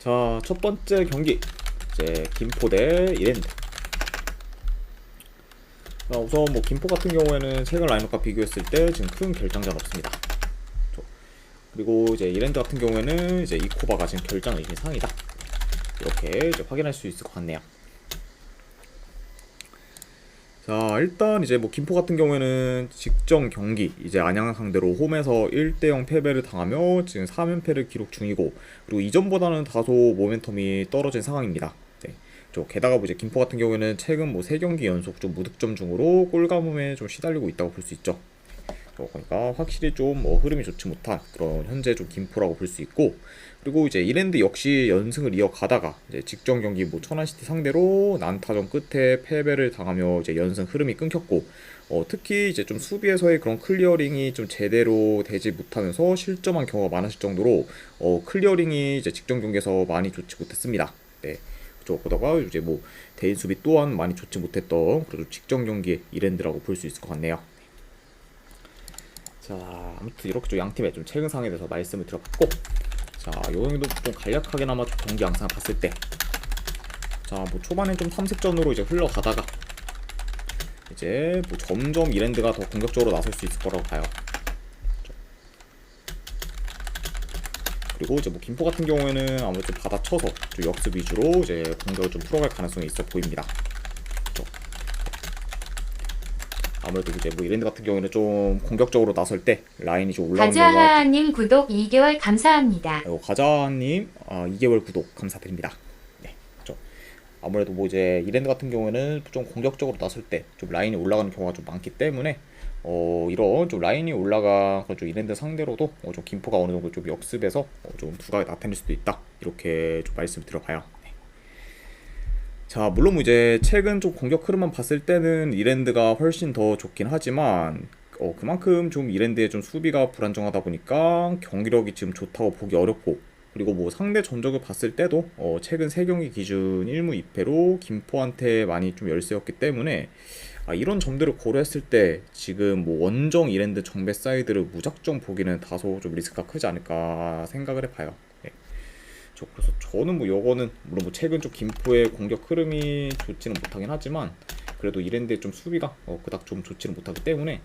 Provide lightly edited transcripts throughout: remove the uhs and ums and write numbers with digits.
자, 첫 번째 경기 이제 김포 대 이랜드. 자, 우선 뭐 김포 같은 경우에는 최근 라인업과 비교했을 때 지금 큰 결장자는 없습니다. 그리고 이제 이랜드 같은 경우에는 이제 이코바가 지금 결장 의심이 상이다. 이렇게 이제 확인할 수 있을 것 같네요. 자, 일단 이제 뭐 김포 같은 경우에는 직전 경기 이제 안양을 상대로 홈에서 1대0 패배를 당하며 지금 3연패를 기록 중이고, 그리고 이전보다는 다소 모멘텀이 떨어진 상황입니다. 네. 게다가 뭐 이제 김포 같은 경우에는 최근 뭐 3경기 연속 좀 무득점 중으로 골감음에 좀 시달리고 있다고 볼 수 있죠. 그러니까 확실히 좀 흐름이 좋지 못한 그런 현재 좀 김포라고 볼 수 있고, 그리고 이제 이랜드 역시 연승을 이어가다가 이제 직전 경기 뭐 천안시티 상대로 난타전 끝에 패배를 당하며 이제 연승 흐름이 끊겼고, 특히 이제 좀 수비에서의 그런 클리어링이 좀 제대로 되지 못하면서 실점한 경우가 많았을 정도로 클리어링이 이제 직전 경기에서 많이 좋지 못했습니다. 네. 그러다가 이제 뭐 대인 수비 또한 많이 좋지 못했던 그래도 직전 경기의 이랜드라고 볼 수 있을 것 같네요. 자, 아무튼 이렇게 좀 양팀의 좀 최근 상황에 대해서 말씀을 드려봤고, 자, 요 정도 좀 간략하게나마 좀 경기 양상을 봤을 때, 자, 뭐 초반엔 좀 탐색전으로 이제 흘러가다가 이제 뭐 점점 이랜드가 더 공격적으로 나설 수 있을 거라고 봐요. 그리고 이제 뭐 김포 같은 경우에는 아무래도 받아쳐서 좀 역습 위주로 이제 공격을 좀 풀어갈 가능성이 있어 보입니다. 아무래도 이제 뭐 이랜드 같은 경우는 좀 공격적으로 나설 때 라인이 좀 올라오는 경우가. 가자하님 구독 2개월 감사합니다. 가자님 2개월 구독 감사드립니다. 네, 그렇죠. 아무래도 뭐 이제 이랜드 같은 경우에는 좀 공격적으로 나설 때 좀 라인이 올라가는 경우가 좀 많기 때문에 이런 좀 라인이 올라간 좀 이랜드 상대로도 좀 김포가 어느 정도 좀 역습해서 좀 두각이 나타낼 수도 있다, 이렇게 좀 말씀을 드려봐요. 자, 물론 뭐 이제 최근 좀 공격 흐름만 봤을 때는 이랜드가 훨씬 더 좋긴 하지만 그만큼 좀 이랜드의 좀 수비가 불안정하다 보니까 경기력이 지금 좋다고 보기 어렵고, 그리고 뭐 상대 전적을 봤을 때도 최근 3경기 기준 1무 2패로 김포한테 많이 좀 열세였기 때문에 이런 점들을 고려했을 때 지금 뭐 원정 이랜드 정배 사이드를 무작정 보기는 다소 좀 리스크가 크지 않을까 생각을 해봐요. 그래서 저는 뭐 요거는 물론 뭐 최근 좀 김포의 공격 흐름이 좋지는 못하긴 하지만 그래도 이랜드의 좀 수비가 그닥 좀 좋지는 못하기 때문에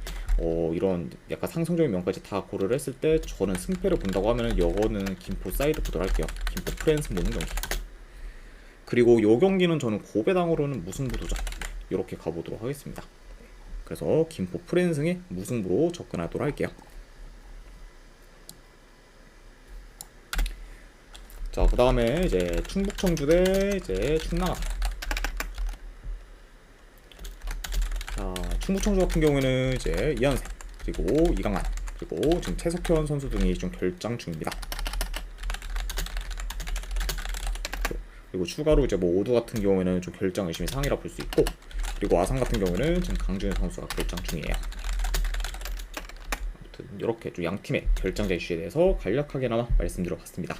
이런 약간 상승적인 면까지 다 고려를 했을 때 저는 승패를 본다고 하면은 요거는 김포 사이드 보도록 할게요. 김포 프랜스 모는 경기. 그리고 요 경기는 저는 고배당으로는 무승부도전 이렇게 가보도록 하겠습니다. 그래서 김포 프랜승의 무승부로 접근하도록 할게요. 자, 그 다음에 이제 충북 청주 대 이제 충남아. 자, 충북 청주 같은 경우에는 이제 이한세 그리고 이강한 그리고 지금 최석현 선수 등이 좀 결장 중입니다. 그리고 추가로 이제 뭐 오두 같은 경우에는 좀 결장 의심이 상이라 볼 수 있고, 그리고 아산 같은 경우에는 지금 강준현 선수가 결장 중이에요. 아무튼 이렇게 좀 양 팀의 결장자 이슈에 대해서 간략하게나마 말씀드려봤습니다.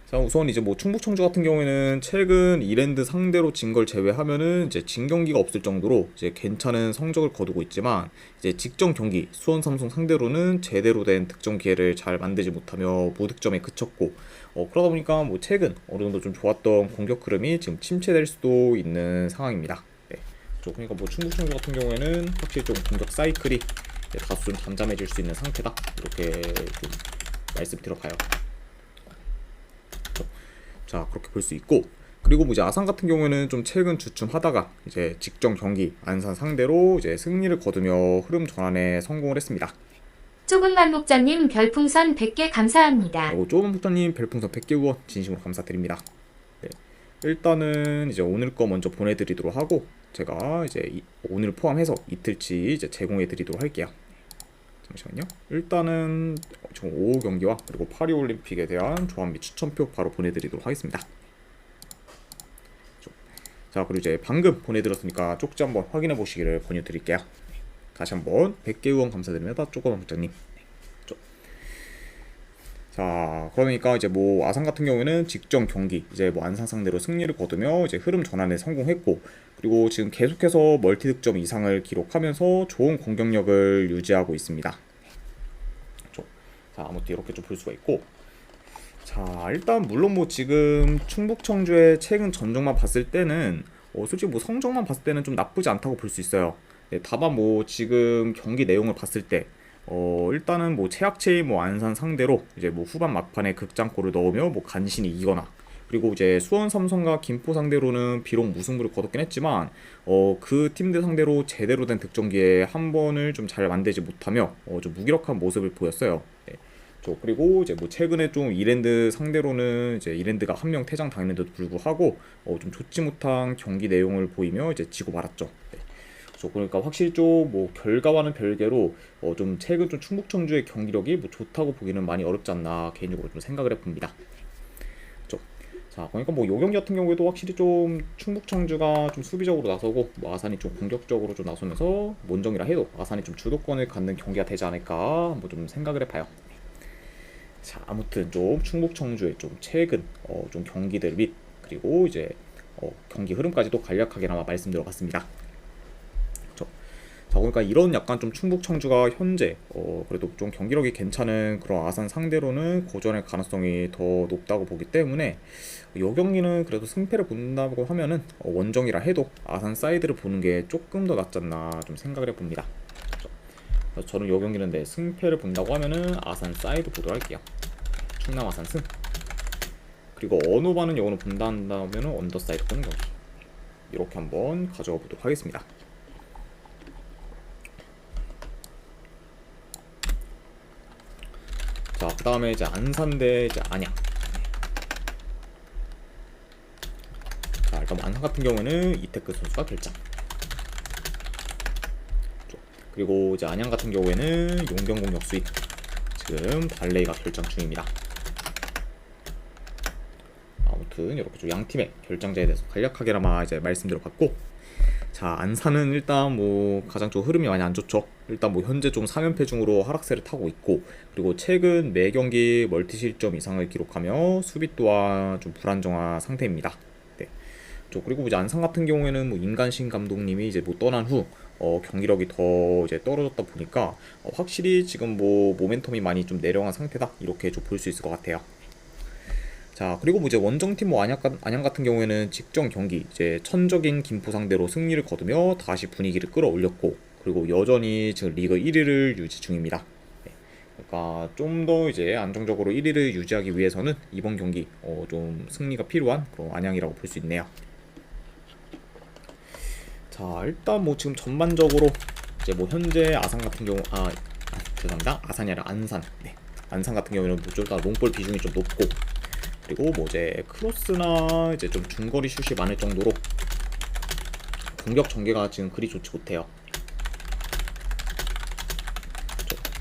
자, 우선 이제 뭐 충북 청주 같은 경우에는 최근 이랜드 상대로 진 걸 제외하면은 이제 진 경기가 없을 정도로 이제 괜찮은 성적을 거두고 있지만, 이제 직전 경기 수원 삼성 상대로는 제대로 된 득점 기회를 잘 만들지 못하며 무득점에 그쳤고, 그러다 보니까 뭐 최근 어느 정도 좀 좋았던 공격 흐름이 지금 침체될 수도 있는 상황입니다. 네. 그러니까 뭐 충북 청주 같은 경우에는 확실히 좀 공격 사이클이 다소 좀 잠잠해질 수 있는 상태다, 이렇게 좀 말씀드려봐요. 자, 그렇게 볼 수 있고, 그리고 뭐 이제 아산 같은 경우에는 좀 최근 주춤하다가 이제 직전 경기 안산 상대로 이제 승리를 거두며 흐름 전환에 성공을 했습니다. 조금만 목자님 별풍선 100개 감사합니다. 조금 목자님 별풍선 100개 후원 진심으로 감사드립니다. 네. 일단은 이제 오늘 거 먼저 보내드리도록 하고, 제가 이제 오늘 포함해서 이틀치 이제 제공해드리도록 할게요. 잠시만요. 일단은 총 5호 경기와 그리고 파리올림픽에 대한 조합 및 추천표 바로 보내드리도록 하겠습니다. 자, 그리고 이제 방금 보내드렸으니까 쪽지 한번 확인해 보시기를 권유드릴게요. 다시 한번 100개 후원 감사드립니다. 조그만 부장님. 자, 그러니까 이제 뭐 아산 같은 경우에는 직전 경기 이제 뭐 안산 상대로 승리를 거두며 이제 흐름 전환에 성공했고, 그리고 지금 계속해서 멀티 득점 이상을 기록하면서 좋은 공격력을 유지하고 있습니다. 자, 아무튼 이렇게 좀 볼 수가 있고, 자, 일단 물론 뭐 지금 충북 청주의 최근 전적만 봤을 때는 솔직히 뭐 성적만 봤을 때는 좀 나쁘지 않다고 볼 수 있어요. 네, 다만 뭐 지금 경기 내용을 봤을 때 일단은 뭐 최악체인 뭐 안산 상대로 이제 뭐 후반 막판에 극장골을 넣으며 뭐 간신히 이기거나, 그리고 이제 수원 삼성과 김포 상대로는 비록 무승부를 거뒀긴 했지만 그 팀들 상대로 제대로 된 득점기에 한 번을 좀 잘 만들지 못하며 좀 무기력한 모습을 보였어요. 네. 그리고 이제 뭐 최근에 좀 이랜드 상대로는 이제 이랜드가 한 명 퇴장 당했는데도 불구하고 좀 좋지 못한 경기 내용을 보이며 이제 지고 말았죠. 네. 그러니까 확실히 좀 뭐 결과와는 별개로 좀 최근 좀 충북 청주의 경기력이 뭐 좋다고 보기는 많이 어렵지 않나 개인적으로 좀 생각을 해봅니다. 자, 그러니까 뭐 요 경기 같은 경우에도 확실히 좀 충북 청주가 좀 수비적으로 나서고 뭐 아산이 좀 공격적으로 좀 나서면서 원정이라 해도 아산이 좀 주도권을 갖는 경기가 되지 않을까 뭐 좀 생각을 해봐요. 자, 아무튼 좀 충북 청주의 좀 최근 좀 경기들 및 그리고 이제 경기 흐름까지도 간략하게나마 말씀드려봤습니다. 자, 그러니까 이런 약간 좀 충북 청주가 현재 그래도 좀 경기력이 괜찮은 그런 아산 상대로는 고전의 가능성이 더 높다고 보기 때문에 이 경기는 그래도 승패를 본다고 하면은 원정이라 해도 아산 사이드를 보는 게 조금 더 낫지 않나 좀 생각을 해봅니다. 그래서 저는 이 경기는 네, 승패를 본다고 하면은 아산 사이드 보도록 할게요. 충남 아산 승. 그리고 언어반은 영어로 본다 한다면은 언더 사이드 보는 경기. 이렇게 한번 가져가 보도록 하겠습니다. 자, 그 다음에 이제 안산 대 이제 안양. 자, 일단 안산 같은 경우에는 이태크 선수가 결장. 그리고 이제 안양 같은 경우에는 용병공 역수인 지금 달레이가 결장 중입니다. 아무튼 이렇게 좀 양 팀의 결장자에 대해서 간략하게나마 이제 말씀드려봤고, 자, 안산은 일단 뭐 가장 좀 흐름이 많이 안 좋죠. 일단 뭐 현재 좀 3연패 중으로 하락세를 타고 있고, 그리고 최근 매 경기 멀티 실점 이상을 기록하며 수비 또한 좀 불안정한 상태입니다. 네. 그리고 이제 안산 같은 경우에는 뭐 임간신 감독님이 이제 뭐 떠난 후 경기력이 더 이제 떨어졌다 보니까 확실히 지금 뭐 모멘텀이 많이 좀 내려간 상태다, 이렇게 좀 볼 수 있을 것 같아요. 자, 그리고 뭐 이제 원정팀 뭐 안양 같은 경우에는 직전 경기 이제 천적인 김포 상대로 승리를 거두며 다시 분위기를 끌어올렸고, 그리고 여전히 지금 리그 1위를 유지 중입니다. 네. 그러니까 좀 더 이제 안정적으로 1위를 유지하기 위해서는 이번 경기 좀 승리가 필요한 그런 안양이라고 볼 수 있네요. 자, 일단 뭐 지금 전반적으로 이제 뭐 현재 아산 같은 경우 죄송합니다, 아산이 아니라 안산. 네. 안산 같은 경우에는 뭐좀 롱볼 비중이 좀 높고, 그리고 뭐 이제 크로스나 이제 좀 중거리 슛이 많을 정도로 공격 전개가 지금 그리 좋지 못해요.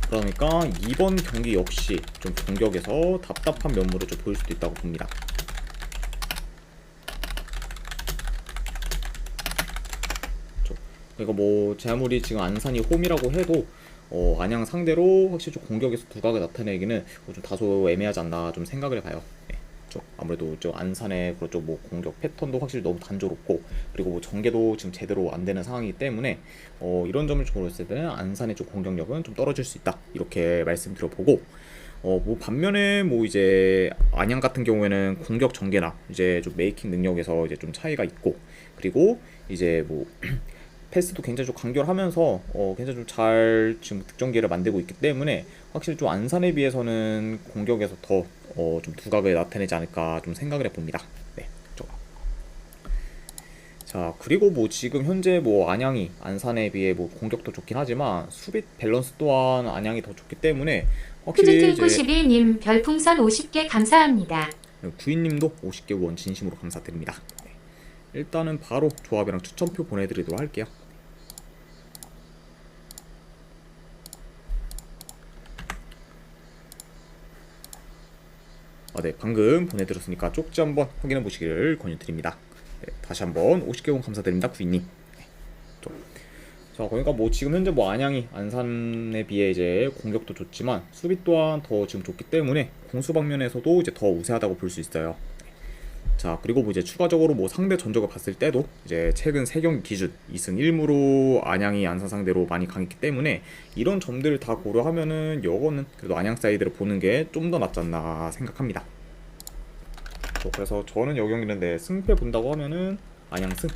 그러니까 이번 경기 역시 좀 공격에서 답답한 면모를 좀 보일 수도 있다고 봅니다. 그러니까 뭐 제 아무리 지금 안산이 홈이라고 해도 안양 상대로 확실히 좀 공격에서 두각을 나타내기는 좀 다소 애매하지 않나 좀 생각을 해봐요. 네. 아무래도 좀 안산의 그렇죠, 뭐 공격 패턴도 확실히 너무 단조롭고, 그리고 뭐 전개도 지금 제대로 안 되는 상황이기 때문에 이런 점을 좀 고렸을 때는 안산의 좀 공격력은 좀 떨어질 수 있다, 이렇게 말씀드려보고, 뭐 반면에 뭐 이제 안양 같은 경우에는 공격 전개나 이제 좀 메이킹 능력에서 이제 좀 차이가 있고, 그리고 이제 뭐 패스도 굉장히 좀 간결하면서 굉장히 좀 잘 지금 득점 기회를 만들고 있기 때문에 확실히 좀 안산에 비해서는 공격에서 더 좀 두각을 나타내지 않을까 좀 생각을 해봅니다. 네. 자, 그리고 뭐 지금 현재 뭐 안양이 안산에 비해 뭐 공격도 좋긴 하지만 수비 밸런스 또한 안양이 더 좋기 때문에 확실히 이제 푸지틀91님 별풍선 50개 감사합니다. 구인님도 50개 원 진심으로 감사드립니다. 네. 일단은 바로 조합이랑 추천표 보내드리도록 할게요. 네, 방금 보내드렸으니까 쪽지 한번 확인해 보시기를 권유드립니다. 네, 다시 한번 50개 원 감사드립니다, 구인님. 네, 자, 그러니까 뭐 지금 현재 뭐 안양이 안산에 비해 이제 공격도 좋지만 수비 또한 더 지금 좋기 때문에 공수 방면에서도 이제 더 우세하다고 볼 수 있어요. 자, 그리고 뭐 이제 추가적으로 뭐 상대 전적을 봤을 때도 이제 최근 3경기 기준 2승 1무로 안양이 안산 상대로 많이 강했기 때문에 이런 점들을 다 고려하면은 요거는 그래도 안양 사이드를 보는 게 좀 더 낫지 않나 생각합니다. 그래서 저는 이 경기는 네, 승패 본다고 하면은 안양승.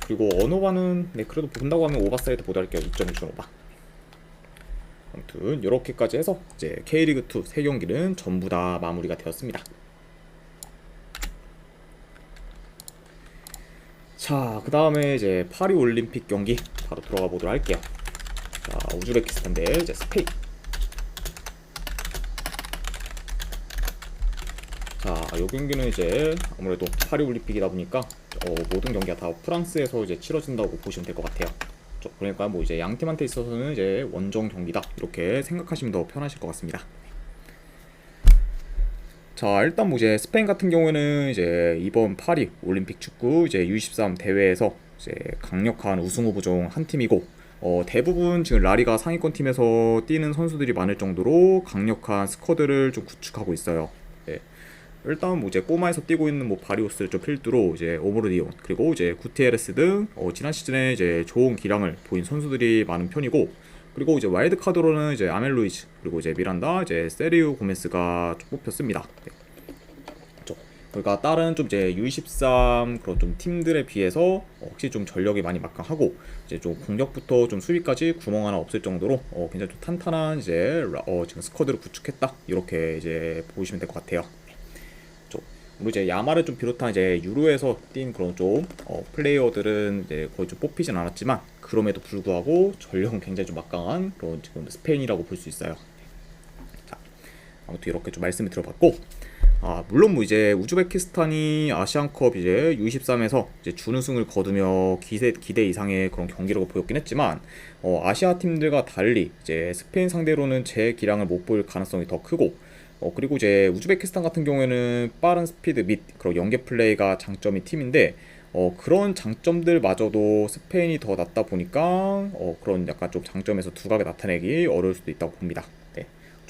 그리고 언어바는 네, 그래도 본다고 하면 오버사이드 보도할게요. 2.5준 오바. 아무튼 이렇게까지 해서 이제 K리그2 세 경기는 전부 다 마무리가 되었습니다. 자, 그 다음에 이제 파리 올림픽 경기 바로 들어가 보도록 할게요. 자, 우즈베키스탄 대 이제 스페인. 자, 이 경기는 이제 아무래도 파리 올림픽이다 보니까 모든 경기가 다 프랑스에서 이제 치러진다고 보시면 될 것 같아요. 그러니까 뭐 이제 양 팀한테 있어서는 이제 원정 경기다 이렇게 생각하시면 더 편하실 것 같습니다. 자, 일단 뭐 이제 스페인 같은 경우에는 이제 이번 파리 올림픽 축구 이제 U23 대회에서 이제 강력한 우승 후보 중 한 팀이고 대부분 지금 라리가 상위권 팀에서 뛰는 선수들이 많을 정도로 강력한 스쿼드를 좀 구축하고 있어요. 네. 일단 뭐 이제 꼬마에서 뛰고 있는 뭐 바리오스를 좀 필두로 이제 오모르디온 그리고 이제 구티에레스 등 지난 시즌에 이제 좋은 기량을 보인 선수들이 많은 편이고, 그리고 이제 와일드 카드로는 이제 아멜로이즈 그리고 이제 미란다 이제 세리우 고메스가 좀 뽑혔습니다. 네. 그러니까 다른 좀 이제 U23 그런 좀 팀들에 비해서 확실히 좀 전력이 많이 막강하고 이제 좀 공격부터 좀 수비까지 구멍 하나 없을 정도로 굉장히 좀 탄탄한 이제 지금 스쿼드를 구축했다 이렇게 이제 보시면 될 것 같아요. 그리고 이제 야마를 좀 비롯한 이제 유로에서 뛴 그런 좀 플레이어들은 이제 거의 좀 뽑히진 않았지만 그럼에도 불구하고 전력은 굉장히 좀 막강한 그런 지금 스페인이라고 볼 수 있어요. 자, 아무튼 이렇게 좀 말씀을 드려봤고, 물론 뭐 이제 우즈베키스탄이 아시안컵 이제 U23에서 이제 준우승을 거두며 기대 이상의 그런 경기력을 보였긴 했지만 아시아 팀들과 달리 이제 스페인 상대로는 제 기량을 못 보일 가능성이 더 크고, 그리고 이제 우즈베키스탄 같은 경우에는 빠른 스피드 및 그런 연계 플레이가 장점인 팀인데 그런 장점들마저도 스페인이 더 낫다 보니까 그런 약간 좀 장점에서 두각을 나타내기 어려울 수도 있다고 봅니다. 네.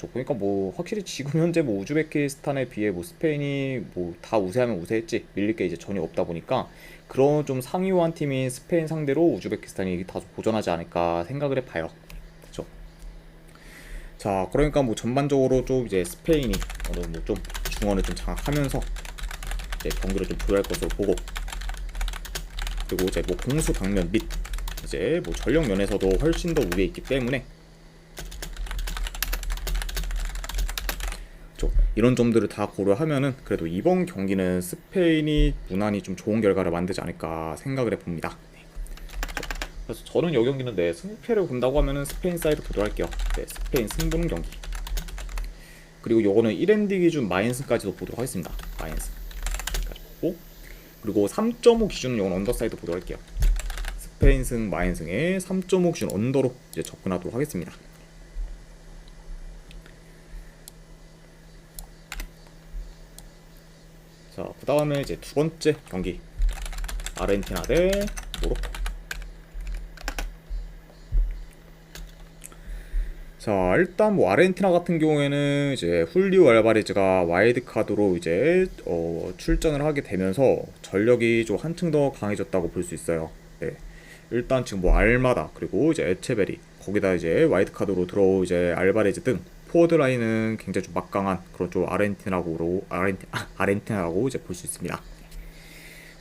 그러니까 뭐 확실히 지금 현재 뭐 우즈베키스탄에 비해 뭐 스페인이 뭐 다 우세하면 우세했지 밀릴 게 이제 전혀 없다 보니까 그런 좀 상위호한 팀인 스페인 상대로 우즈베키스탄이 다소 고전하지 않을까 생각을 해봐요. 그렇죠? 자, 그러니까 뭐 전반적으로 좀 이제 스페인이 어느 뭐좀 중원을 좀 장악하면서 이제 경기를 좀 조율할 것으로 보고, 그리고 이제 뭐 공수 강면 및 이제 뭐 전력 면에서도 훨씬 더 우위에 있기 때문에 이런 점들을 다 고려하면은 그래도 이번 경기는 스페인이 무난히 좀 좋은 결과를 만들지 않을까 생각을 해봅니다. 네. 그래서 저는 이 경기는 네, 승패를 본다고 하면은 스페인 사이드 보도할게요. 네, 스페인 승부는 경기. 그리고 요거는 1엔드 기준 마인승까지도 보도록 하겠습니다. 마인승까지 보고, 그리고 3.5 기준은 요건 언더사이드 보도할게요. 스페인 승 마인승에 3.5 기준 언더로 이제 접근하도록 하겠습니다. 자, 그 다음에 이제 두 번째 경기 아르헨티나 대 모로코. 자, 일단 뭐 아르헨티나 같은 경우에는 이제 훌리오 알바레즈가 와일드 카드로 이제 출전을 하게 되면서 전력이 좀 한층 더 강해졌다고 볼 수 있어요. 네. 일단 지금 뭐 알마다 그리고 이제 에체베리 거기다 이제 와일드 카드로 들어오 이제 알바레즈 등 포워드 라인은 굉장히 좀 막강한 그런 좀 아르헨티나라고 이제 볼 수 있습니다.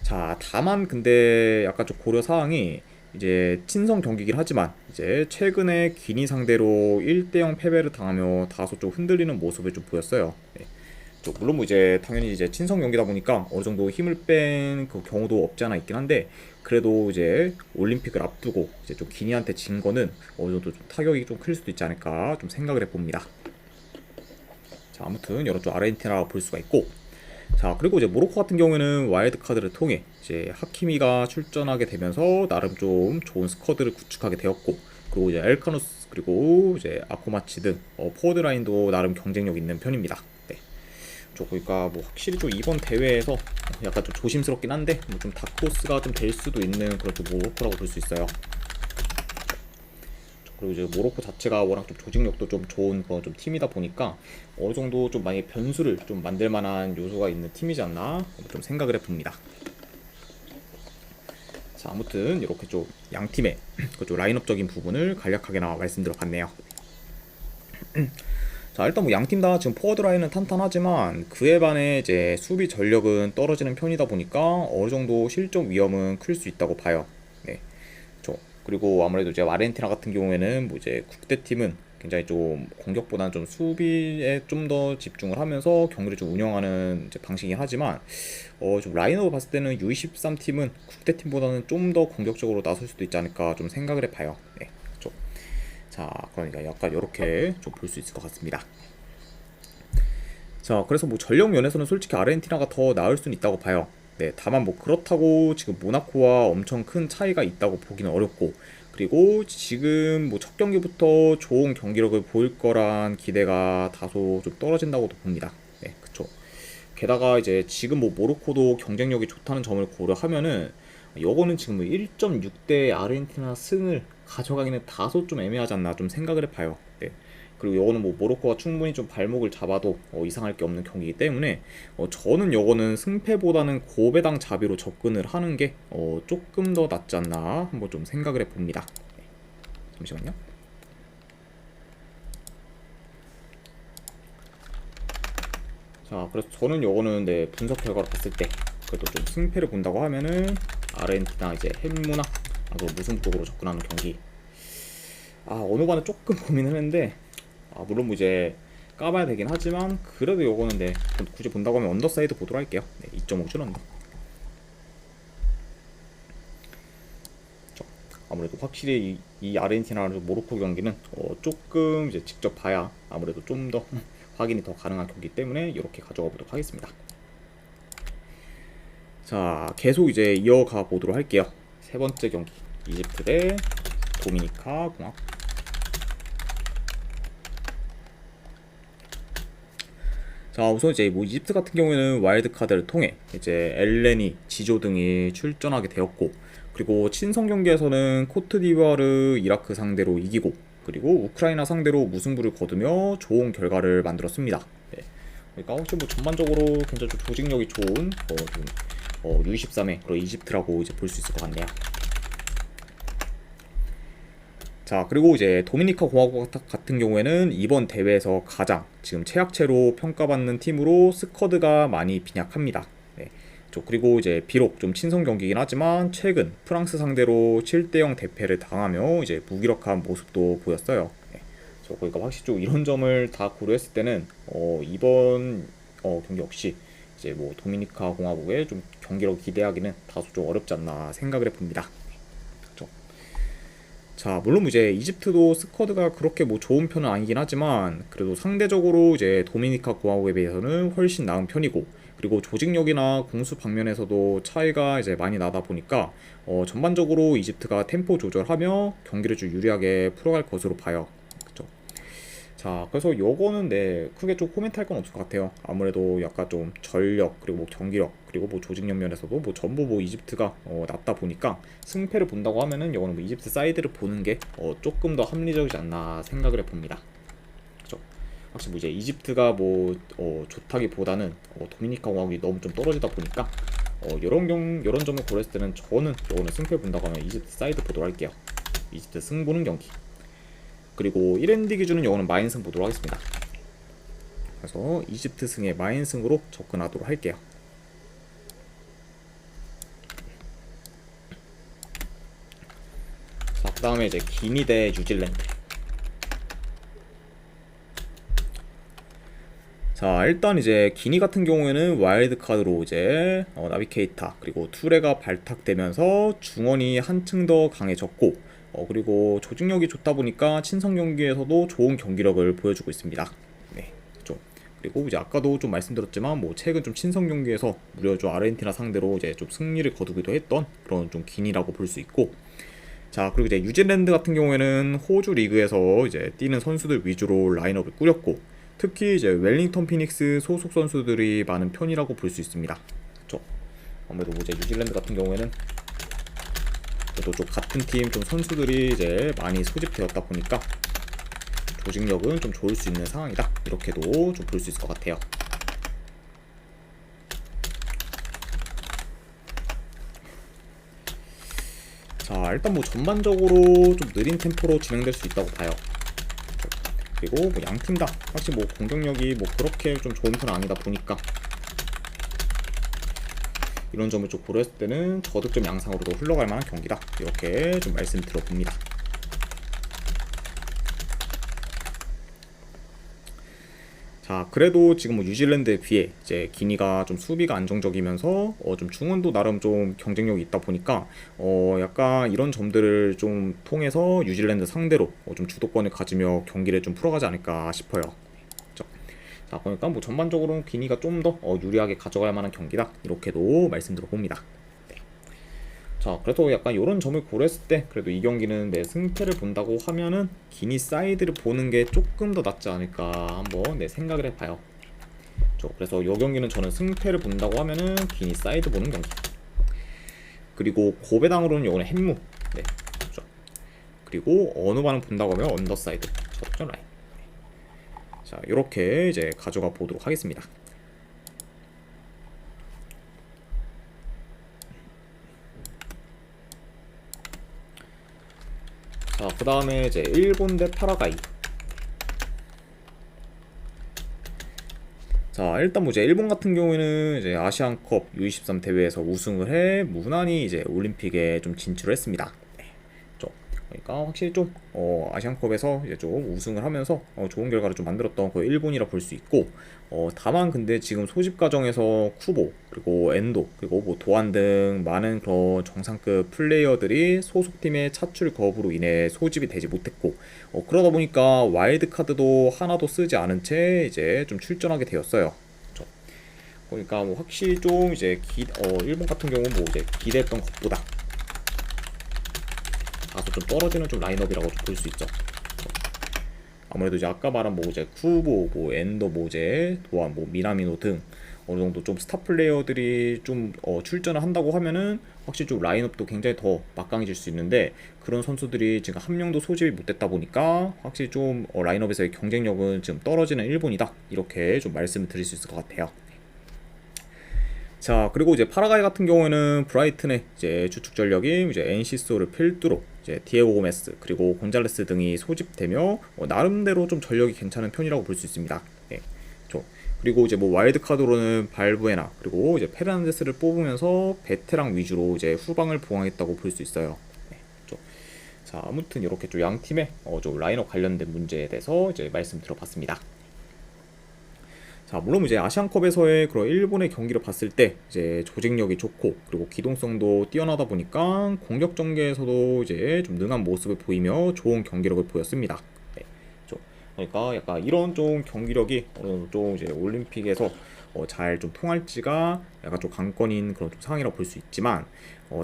자, 다만 근데 약간 좀 고려 사항이 이제 친선 경기긴 하지만 이제 최근에 기니 상대로 1대0 패배를 당하며 다소 좀 흔들리는 모습을 좀 보였어요. 네. 물론 뭐 이제 당연히 이제 친선 경기다 보니까 어느 정도 힘을 뺀 그 경우도 없지 않아 있긴 한데, 그래도 이제 올림픽을 앞두고 이제 좀 기니한테 진 거는 어느 정도 좀 타격이 좀 클 수도 있지 않을까 좀 생각을 해봅니다. 자, 아무튼 이런 좀 아르헨티나라고 볼 수가 있고, 자, 그리고 이제 모로코 같은 경우에는 와일드 카드를 통해 이제 하키미가 출전하게 되면서 나름 좀 좋은 스쿼드를 구축하게 되었고, 그리고 이제 엘카누스 그리고 이제 아코마치 등 포워드 라인도 나름 경쟁력 있는 편입니다. 네. 그러니까 뭐 확실히 좀 이번 대회에서 약간 좀 조심스럽긴 한데 뭐 좀 다크호스가 좀 될 수도 있는 그런 좀 모로코라고 볼 수 있어요. 그리고 이제 모로코 자체가 워낙 좀 조직력도 좀 좋은 그런 좀 팀이다 보니까 어느 정도 좀 많이 변수를 좀 만들 만한 요소가 있는 팀이지 않나 좀 생각을 해봅니다. 자, 아무튼 이렇게 좀 양 팀의 그 좀 라인업적인 부분을 간략하게나 말씀드려봤네요. 자, 일단 뭐 양팀 다 지금 포워드 라인은 탄탄하지만 그에 반해 이제 수비 전력은 떨어지는 편이다 보니까 어느 정도 실적 위험은 클 수 있다고 봐요. 네. 그리고 아무래도 이제 아르헨티나 같은 경우에는 뭐 이제 국대팀은 굉장히 좀 공격보다는 좀 수비에 좀 더 집중을 하면서 경기를 좀 운영하는 이제 방식이긴 하지만 좀 라인업을 봤을 때는 U23 팀은 국대팀보다는 좀 더 공격적으로 나설 수도 있지 않을까 좀 생각을 해봐요. 네. 그렇죠. 자, 그러니까 약간 이렇게 좀 볼 수 있을 것 같습니다. 자, 그래서 뭐 전력 면에서는 솔직히 아르헨티나가 더 나을 수는 있다고 봐요. 네, 다만 뭐 그렇다고 지금 모나코와 엄청 큰 차이가 있다고 보기는 어렵고, 그리고 지금 뭐 첫 경기부터 좋은 경기력을 보일 거란 기대가 다소 좀 떨어진다고도 봅니다. 네, 그쵸. 게다가 이제 지금 뭐 모로코도 경쟁력이 좋다는 점을 고려하면은 요거는 지금 뭐 1.6대 아르헨티나 승을 가져가기는 다소 좀 애매하지 않나 좀 생각을 해봐요. 네. 그리고 요거는 뭐 모로코가 충분히 좀 발목을 잡아도 이상할 게 없는 경기이기 때문에 저는 요거는 승패보다는 고배당 자비로 접근을 하는 게 조금 더 낫지 않나 한번 좀 생각을 해봅니다. 네. 잠시만요. 자, 그래서 저는 요거는 네, 분석 결과로 봤을 때 그래도 좀 승패를 본다고 하면은 아르헨티나 이제 햄무나 그리고 무승부적으로 접근하는 경기. 어느 반은 조금 고민을 했는데 물론 뭐 이제 까봐야 되긴 하지만 그래도 요거는 네, 굳이 본다고 하면 언더사이드 보도록 할게요. 네, 2.5줄 언더. 아무래도 확실히 이 아르헨티나랑 모로코 경기는 조금 이제 직접 봐야 아무래도 좀 더 확인이 더 가능한 경기 때문에 이렇게 가져가 보도록 하겠습니다. 자, 계속 이제 이어가 보도록 할게요. 세 번째 경기, 이집트 대 도미니카 공화국. 자, 우선 이제 뭐 이집트 같은 경우에는 와일드 카드를 통해 이제 엘레니, 지조 등이 출전하게 되었고, 그리고 친선 경기에서는 코트디부아르, 이라크 상대로 이기고, 그리고 우크라이나 상대로 무승부를 거두며 좋은 결과를 만들었습니다. 네. 그러니까 혹시 뭐 전반적으로 굉장히 좀 조직력이 좋은 U23의 그런 이집트라고 이제 볼 수 있을 것 같네요. 자, 그리고 이제 도미니카 공화국 같은 경우에는 이번 대회에서 가장 지금 최약체로 평가받는 팀으로 스쿼드가 많이 빈약합니다. 네. 그리고 이제 비록 좀 친선 경기긴 하지만 최근 프랑스 상대로 7대0 대패를 당하며 이제 무기력한 모습도 보였어요. 네. 그러니까 확실히 좀 이런 점을 다 고려했을 때는 이번 경기 역시 이제 뭐 도미니카 공화국의 좀 경기력 기대하기는 다소 좀 어렵지 않나 생각을 해봅니다. 자, 물론 이제 이집트도 스쿼드가 그렇게 뭐 좋은 편은 아니긴 하지만 그래도 상대적으로 이제 도미니카 공화국에 비해서는 훨씬 나은 편이고, 그리고 조직력이나 공수 방면에서도 차이가 이제 많이 나다 보니까 전반적으로 이집트가 템포 조절하며 경기를 좀 유리하게 풀어갈 것으로 봐요. 그쵸? 자, 그래서 요거는 네, 크게 좀 코멘트 할 건 없을 것 같아요. 아무래도 약간 좀 전력, 그리고 뭐 경기력, 그리고 뭐 조직력 면에서도 뭐 전부 뭐 이집트가 낫다 보니까 승패를 본다고 하면은 요거는 뭐 이집트 사이드를 보는 게 조금 더 합리적이지 않나 생각을 해봅니다. 그죠? 확실히 뭐 이제 이집트가 뭐 좋다기보다는 도미니카 공화국이 너무 좀 떨어지다 보니까 요런 점을 고려했을 때는 저는 요거는 승패 본다고 하면 이집트 사이드 보도록 할게요. 이집트 승 보는 경기. 그리고 1엔드 기준은 요거는 마인승 보도록 하겠습니다. 그래서 이집트 승의 마인승으로 접근하도록 할게요. 자, 그 다음에 이제 기니 대 뉴질랜드. 자, 일단 이제 기니 같은 경우에는 와일드 카드로 이제 나비케이타 그리고 투레가 발탁되면서 중원이 한층 더 강해졌고, 그리고 조직력이 좋다 보니까 친선 경기에서도 좋은 경기력을 보여주고 있습니다. 네, 좀 그리고 이제 아까도 좀 말씀드렸지만 뭐 최근 좀 친선 경기에서 무려 좀 아르헨티나 상대로 이제 좀 승리를 거두기도 했던 그런 좀 기니라고 볼 수 있고, 자, 그리고 이제 뉴질랜드 같은 경우에는 호주 리그에서 이제 뛰는 선수들 위주로 라인업을 꾸렸고, 특히 이제 웰링턴 피닉스 소속 선수들이 많은 편이라고 볼 수 있습니다. 그렇죠? 아무래도 이제 뉴질랜드 같은 경우에는 그래도 좀 같은 팀 좀 선수들이 이제 많이 소집되었다 보니까 조직력은 좀 좋을 수 있는 상황이다, 이렇게도 좀 볼 수 있을 것 같아요. 자, 일단 뭐 전반적으로 좀 느린 템포로 진행될 수 있다고 봐요. 그리고 뭐 양팀 다 확실히 뭐 공격력이 뭐 그렇게 좀 좋은 편은 아니다 보니까 이런 점을 좀 고려했을 때는 저득점 양상으로도 흘러갈 만한 경기다, 이렇게 좀 말씀 드려봅니다. 자, 그래도 지금 뭐 뉴질랜드에 비해 이제 기니가 좀 수비가 안정적이면서 좀 중원도 나름 좀 경쟁력이 있다 보니까 약간 이런 점들을 좀 통해서 뉴질랜드 상대로 좀 주도권을 가지며 경기를 좀 풀어가지 않을까 싶어요. 그렇죠? 자, 그러니까 뭐 전반적으로 기니가 좀 더 유리하게 가져갈 만한 경기다, 이렇게도 말씀드려봅니다. 자, 그래서 약간 이런 점을 고려했을 때 그래도 이 경기는 내 승패를 본다고 하면은 기니 사이드를 보는 게 조금 더 낫지 않을까 한번 내 생각을 해봐요. 그래서 이 경기는 저는 승패를 본다고 하면은 기니 사이드 보는 경기. 그리고 고배당으로는 요거는 햄무. 네, 그렇죠. 그리고 어느 반을 본다고 하면 언더사이드 저점 라인. 자, 이렇게 이제 가져가 보도록 하겠습니다. 자, 그 다음에 이제 일본 대 파라과이. 자, 일단 뭐 이제 일본 같은 경우에는 이제 아시안컵 U23 대회에서 우승을 해 무난히 이제 올림픽에 좀 진출을 했습니다. 그러니까 확실히 좀 아시안컵에서 이제 좀 우승을 하면서 좋은 결과를 좀 만들었던 그 일본이라 볼 수 있고, 다만 근데 지금 소집 과정에서 쿠보 그리고 엔도 그리고 뭐 도안 등 많은 그런 정상급 플레이어들이 소속팀의 차출 거부로 인해 소집이 되지 못했고, 그러다 보니까 와일드 카드도 하나도 쓰지 않은 채 이제 좀 출전하게 되었어요. 그렇죠? 그러니까 뭐 확실히 좀 이제 일본 같은 경우는 뭐 이제 기대했던 것보다 다소 좀 떨어지는 좀 라인업이라고 볼 수 있죠. 아무래도 이제 아까 말한 뭐 이제 쿠보, 뭐 엔더, 모제, 도안, 뭐 미나미노 등 어느 정도 좀 스타 플레이어들이 좀 출전을 한다고 하면은 확실히 좀 라인업도 굉장히 더 막강해질 수 있는데, 그런 선수들이 지금 한 명도 소집이 못됐다 보니까 확실히 좀 라인업에서의 경쟁력은 지금 떨어지는 일본이다, 이렇게 좀 말씀을 드릴 수 있을 것 같아요. 자, 그리고 이제 파라과이 같은 경우에는 브라이튼의 이제 주축 전력이 이제 엔시소를 필두로 이제 디에고 고메스 그리고 곤잘레스 등이 소집되며 나름대로 좀 전력이 괜찮은 편이라고 볼 수 있습니다. 예, 그리고 이제 뭐 와일드 카드로는 발부에나 그리고 이제 페르난데스를 뽑으면서 베테랑 위주로 이제 후방을 보강했다고 볼 수 있어요. 예, 자, 아무튼 이렇게 좀 양 팀의 좀 라인업 관련된 문제에 대해서 이제 말씀드려봤습니다. 자, 물론 이제 아시안컵에서의 그런 일본의 경기를 봤을 때 이제 조직력이 좋고 그리고 기동성도 뛰어나다 보니까 공격 전개에서도 이제 좀 능한 모습을 보이며 좋은 경기력을 보였습니다. 네, 그러니까 약간 이런 좀 경기력이 좀 이제 올림픽에서 잘 좀 통할지가 약간 좀 관건인 그런 좀 상황이라고 볼 수 있지만,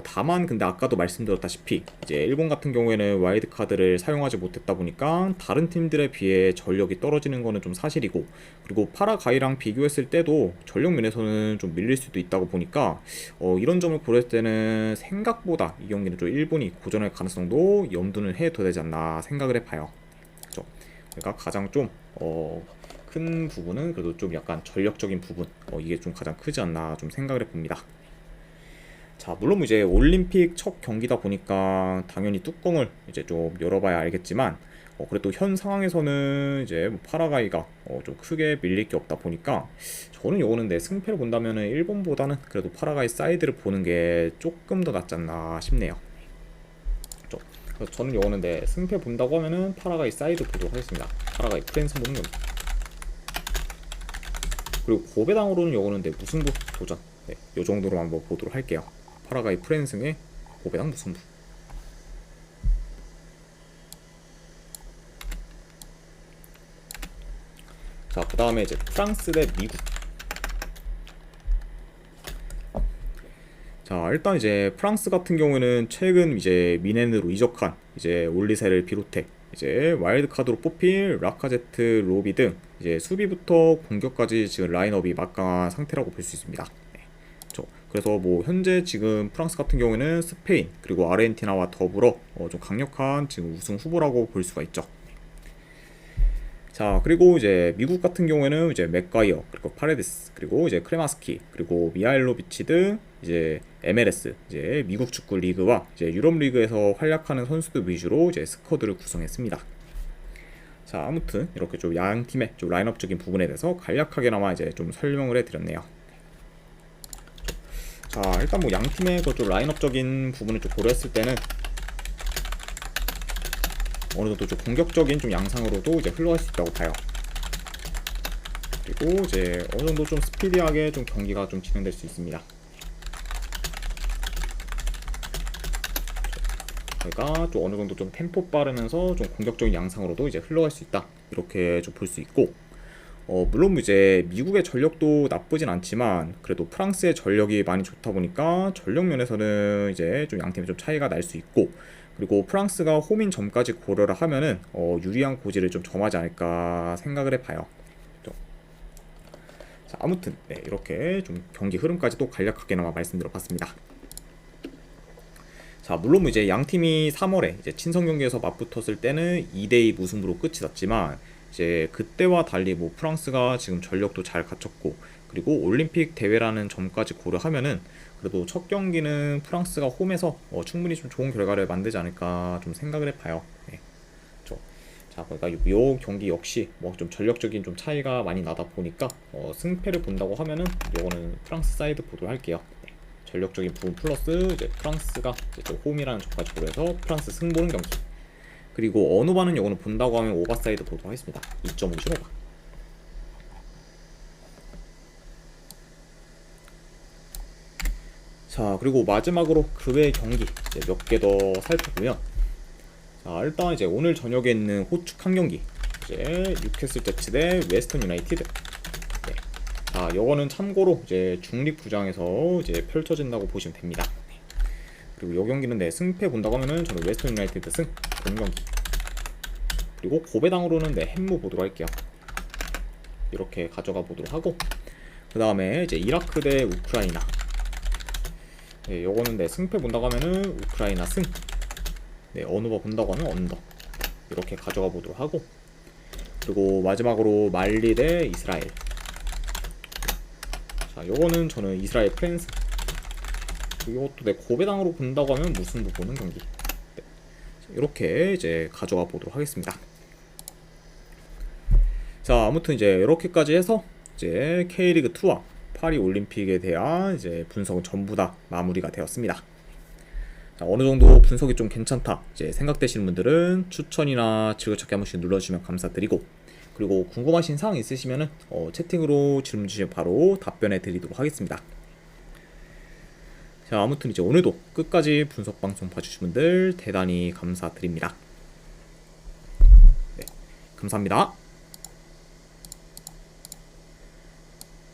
다만 근데 아까도 말씀드렸다시피 이제 일본 같은 경우에는 와일드 카드를 사용하지 못했다 보니까 다른 팀들에 비해 전력이 떨어지는 거는 좀 사실이고, 그리고 파라과이랑 비교했을 때도 전력 면에서는 좀 밀릴 수도 있다고 보니까 이런 점을 고려했을 때는 생각보다 이 경기는 좀 일본이 고전할 가능성도 염두는 해둬야 되지 않나 생각을 해봐요. 그렇죠? 그러니까 가장 좀 큰 부분은 그래도 좀 약간 전력적인 부분, 이게 좀 가장 크지 않나 좀 생각을 해봅니다. 자, 물론 이제 올림픽 첫 경기다 보니까 당연히 뚜껑을 이제 좀 열어봐야 알겠지만, 그래도 현 상황에서는 이제 뭐 파라과이가 좀 크게 밀릴 게 없다 보니까 저는 요거는 내 승패를 본다면은 일본보다는 그래도 파라과이 사이드를 보는 게 조금 더 낫지 않나 싶네요. 그렇죠? 그래서 저는 요거는 내 승패 본다고 하면은 파라과이 사이드 보도록 하겠습니다. 파라과이 프랜스 보는 겁니다. 그리고 고배당으로는 요거는 내 무승부 도전, 네, 요 정도로 한번 보도록 할게요. 파라과이 프랜승의 고배당 무승부. 자, 그 다음에 이제 프랑스 대 미국. 자, 일단 이제 프랑스 같은 경우에는 최근 이제 미넨으로 이적한 이제 올리세를 비롯해 이제 와일드 카드로 뽑힐 라카제트, 로비 등 이제 수비부터 공격까지 지금 라인업이 막강한 상태라고 볼 수 있습니다. 네, 그래서 뭐 현재 지금 프랑스 같은 경우에는 스페인 그리고 아르헨티나와 더불어 좀 강력한 지금 우승 후보라고 볼 수가 있죠. 자, 그리고 이제 미국 같은 경우에는 이제 맥과이어 그리고 파레데스 그리고 이제 크레마스키 그리고 미하일로비치 등 이제 MLS 이제 미국 축구 리그와 이제 유럽 리그에서 활약하는 선수들 위주로 이제 스쿼드를 구성했습니다. 자, 아무튼 이렇게 좀 양 팀의 좀 라인업적인 부분에 대해서 간략하게나마 이제 좀 설명을 해드렸네요. 자, 일단 뭐 양 팀의 그 좀 라인업적인 부분을 좀 고려했을 때는 어느 정도 좀 공격적인 좀 양상으로도 이제 흘러갈 수 있다고 봐요. 그리고 이제 어느 정도 좀 스피디하게 좀 경기가 좀 진행될 수 있습니다. 그러니까 좀 어느 정도 좀 템포 빠르면서 좀 공격적인 양상으로도 이제 흘러갈 수 있다. 이렇게 좀 볼 수 있고, 물론 이제 미국의 전력도 나쁘진 않지만 그래도 프랑스의 전력이 많이 좋다 보니까 전력 면에서는 이제 좀 양팀이 좀 차이가 날 수 있고, 그리고 프랑스가 홈인 점까지 고려를 하면은 유리한 고지를 좀 점하지 않을까 생각을 해봐요. 자, 아무튼 네, 이렇게 좀 경기 흐름까지도 간략하게나마 말씀드려봤습니다. 자, 물론 이제 양 팀이 3월에 이제 친선 경기에서 맞붙었을 때는 2대2 무승부로 끝이 났지만, 이제 그때와 달리 뭐 프랑스가 지금 전력도 잘 갖췄고, 그리고 올림픽 대회라는 점까지 고려하면은 그래도 첫 경기는 프랑스가 홈에서 충분히 좀 좋은 결과를 만들지 않을까 좀 생각을 해봐요. 네. 자, 그러니까 요 경기 역시 뭐 좀 전력적인 좀 차이가 많이 나다 보니까 승패를 본다고 하면은 요거는 프랑스 사이드 보도록 할게요. 네. 전력적인 부분 플러스 이제 프랑스가 이제 좀 홈이라는 점까지 고려해서 프랑스 승 보는 경기. 그리고 언오바는 요거는 본다고 하면 오버사이드 보도록 하겠습니다. 2.5신 오바. 자, 그리고 마지막으로 그 외의 경기 이제 몇 개 더 살펴보면, 자, 일단 이제 오늘 저녁에 있는 호축 한 경기, 이제 뉴캐슬 제츠 대 웨스턴 유나이티드. 네. 자, 요거는 참고로 이제 중립 구장에서 이제 펼쳐진다고 보시면 됩니다. 네. 그리고 요 경기는 네, 승패 본다고 하면은 저는 웨스턴 유나이티드 승 본 경기. 그리고 고배당으로는 네, 햄무 보도록 할게요. 이렇게 가져가 보도록 하고, 그 다음에 이제 이라크 대 우크라이나. 네, 요거는 네, 승패 본다고 하면은 우크라이나 승. 네, 언어버 본다고 하면 언더. 이렇게 가져가 보도록 하고, 그리고 마지막으로 말리 대 이스라엘. 자, 요거는 저는 이스라엘 프랜스. 이것도 네, 고배당으로 본다고 하면 무승부 보는 경기. 네, 이렇게 이제 가져가 보도록 하겠습니다. 자, 아무튼 이제 이렇게까지 해서 이제 K리그 2와 파리 올림픽에 대한 이제 분석은 전부 다 마무리가 되었습니다. 자, 어느 정도 분석이 좀 괜찮다 이제 생각되시는 분들은 추천이나 즐겨찾기 한 번씩 눌러주시면 감사드리고, 그리고 궁금하신 사항 있으시면은 채팅으로 질문 주시면 바로 답변해 드리도록 하겠습니다. 자, 아무튼 이제 오늘도 끝까지 분석 방송 봐주신 분들 대단히 감사드립니다. 네, 감사합니다.